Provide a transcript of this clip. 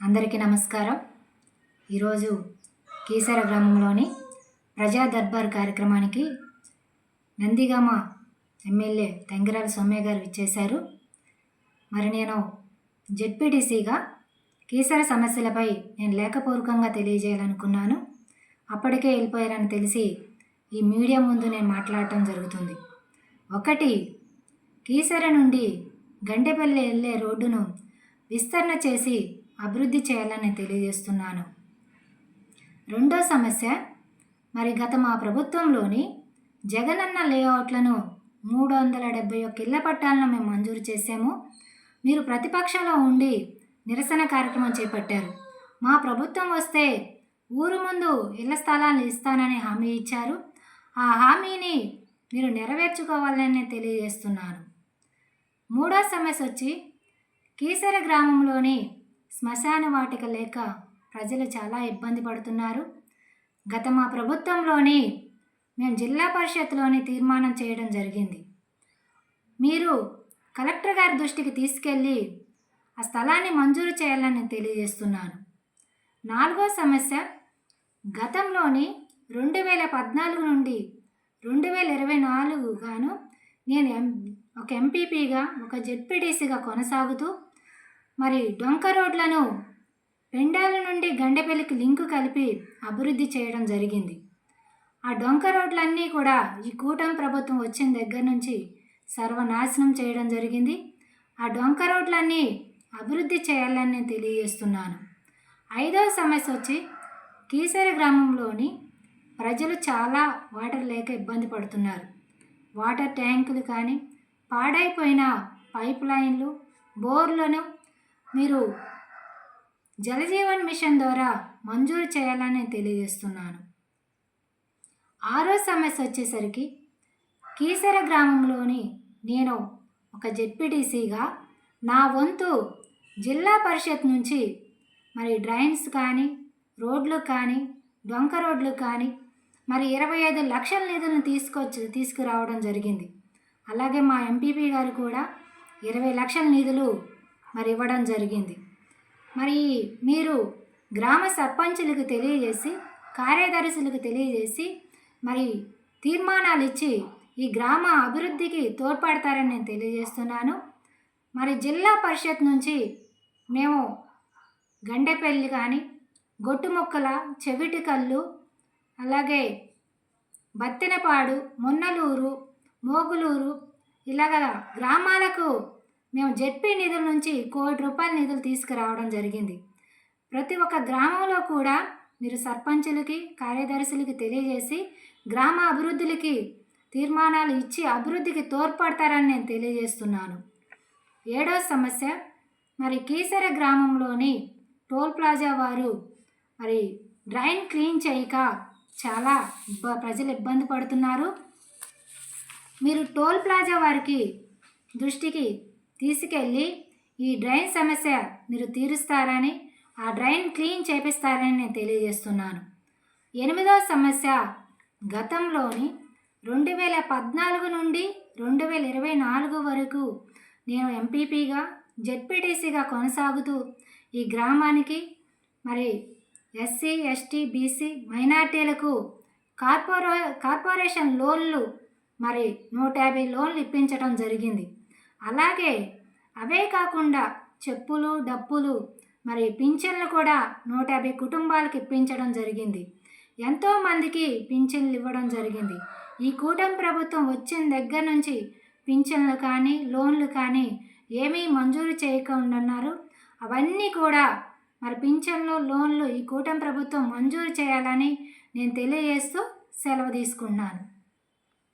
అందరికీ నమస్కారం. ఈరోజు కీసర గ్రామంలోని ప్రజా దర్బార్ కార్యక్రమానికి నందిగామ ఎమ్మెల్యే తంగిరాల సౌమ్య గారు ఇచ్చేశారు. మరి నేను జెడ్పీటీసీగా కీసర సమస్యలపై నేను లేఖపూర్వకంగా తెలియజేయాలనుకున్నాను. అప్పటికే వెళ్ళిపోయారని తెలిసి ఈ మీడియా ముందు నేను మాట్లాడటం జరుగుతుంది. ఒకటి, కీసర నుండి గండేపల్లి వెళ్ళే రోడ్డును విస్తరణ చేసి అభివృద్ధి చేయాలని తెలియజేస్తున్నాను. రెండో సమస్య, మరి గత మా ప్రభుత్వంలోని జగనన్న లేఅవుట్లను 371 ఇళ్ల పట్టాలను మేము మంజూరు చేశాము. మీరు ప్రతిపక్షంలో ఉండి నిరసన కార్యక్రమం చేపట్టారు. మా ప్రభుత్వం వస్తే ఊరు ముందు ఇళ్ల స్థలాలు ఇస్తానని హామీ ఇచ్చారు. ఆ హామీని మీరు నెరవేర్చుకోవాలని తెలియజేస్తున్నాను. మూడో సమస్య వచ్చి, కీసర గ్రామంలోని శ్మశాన వాటిక లేక ప్రజలు చాలా ఇబ్బంది పడుతున్నారు. గత మా ప్రభుత్వంలోని మేము జిల్లా పరిషత్లోని తీర్మానం చేయడం జరిగింది. మీరు కలెక్టర్ గారి దృష్టికి తీసుకెళ్ళి ఆ స్థలాన్ని మంజూరు చేయాలని తెలియజేస్తున్నాను. నాలుగో సమస్య, గతంలోని 2014 నుండి 2024 గాను నేను ఒక ఎంపీపీగా ఒక జెడ్పీటీసీగా కొనసాగుతూ మరి డొంక రోడ్లను పెండాల నుండి గండేపల్లికి లింకు కలిపి అభివృద్ధి చేయడం జరిగింది. ఆ డొంక రోడ్లన్నీ కూడా ఈ కూటమి ప్రభుత్వం వచ్చిన దగ్గర నుంచి సర్వనాశనం చేయడం జరిగింది. ఆ డొంక రోడ్లన్నీ అభివృద్ధి చేయాలని నేను తెలియజేస్తున్నాను. ఐదవ సమస్య వచ్చి, కీసర గ్రామంలోని ప్రజలు చాలా వాటర్ లేక ఇబ్బంది పడుతున్నారు. వాటర్ ట్యాంకులు కానీ, పాడైపోయిన పైప్ లైన్లు, బోర్లను మీరు జలజీవన్ మిషన్ ద్వారా మంజూరు చేయాలని తెలియజేస్తున్నాను. ఆరో సమస్య వచ్చేసరికి, కీసర గ్రామంలోని నేను ఒక జెడ్పీటీసీగా నా వంతు జిల్లా పరిషత్ నుంచి మరి డ్రైన్స్ కానీ, రోడ్లు కానీ, డొంక రోడ్లు కానీ మరి 25 లక్షల నిధులను తీసుకురావడం జరిగింది. అలాగే మా ఎంపీపీ గారు కూడా 20 లక్షల నిధులు మరి ఇవ్వడం జరిగింది. మరి మీరు గ్రామ సర్పంచులకు తెలియజేసి, కార్యదర్శులకు తెలియజేసి మరి తీర్మానాలు ఇచ్చి ఈ గ్రామ అభివృద్ధికి తోడ్పడతారని నేను తెలియజేస్తున్నాను. మరి జిల్లా పరిషత్ నుంచి మేము గండేపల్లి కానీ, గొట్టుముక్కల, చెవిటికల్లు, అలాగే బత్తెనపాడు, మొన్నలూరు, మోగులూరు ఇలాగ గ్రామాలకు మేము జెడ్పీ నిధుల నుంచి ₹1 కోటి నిధులు తీసుకురావడం జరిగింది. ప్రతి ఒక్క గ్రామంలో కూడా మీరు సర్పంచులకి, కార్యదర్శులకి తెలియజేసి గ్రామ అభివృద్ధికి తీర్మానాలు ఇచ్చి అభివృద్ధికి తోడ్పడతారని నేను తెలియజేస్తున్నాను. ఏడో సమస్య, మరి కీసర గ్రామంలోని టోల్ ప్లాజా వారు మరి డ్రైన్ క్లీన్ చేయక చాలా ప్రజలు ఇబ్బంది పడుతున్నారు. మీరు టోల్ ప్లాజా వారికి దృష్టికి తీసుకెళ్ళి ఈ డ్రైన్ సమస్య మీరు తీరుస్తారని, ఆ డ్రైన్ క్లీన్ చేపిస్తారని నేను తెలియజేస్తున్నాను. ఎనిమిదవ సమస్య, గతంలోని 2014 నుండి 2024 వరకు నేను ఎంపీపీగా, జెడ్పీటీసీగా కొనసాగుతూ ఈ గ్రామానికి మరి ఎస్సీ, ఎస్టీ, బీసీ, మైనార్టీలకు కార్పొరేషన్ లోన్లు మరి 150 లోన్లు ఇప్పించడం జరిగింది. అలాగే అవే కాకుండా చెప్పులు, డప్పులు మరి పింఛన్లు కూడా 150 కుటుంబాలకు ఇప్పించడం జరిగింది. ఎంతోమందికి పింఛన్లు ఇవ్వడం జరిగింది. ఈ కూటమి ప్రభుత్వం వచ్చిన దగ్గర నుంచి పింఛన్లు కానీ, లోన్లు కానీ ఏమీ మంజూరు చేయకుండా ఉన్నారు. అవన్నీ కూడా మరి పింఛన్లు, లోన్లు ఈ కూటమి ప్రభుత్వం మంజూరు చేయాలని నేను తెలియజేస్తూ సెలవు తీసుకుంటున్నాను.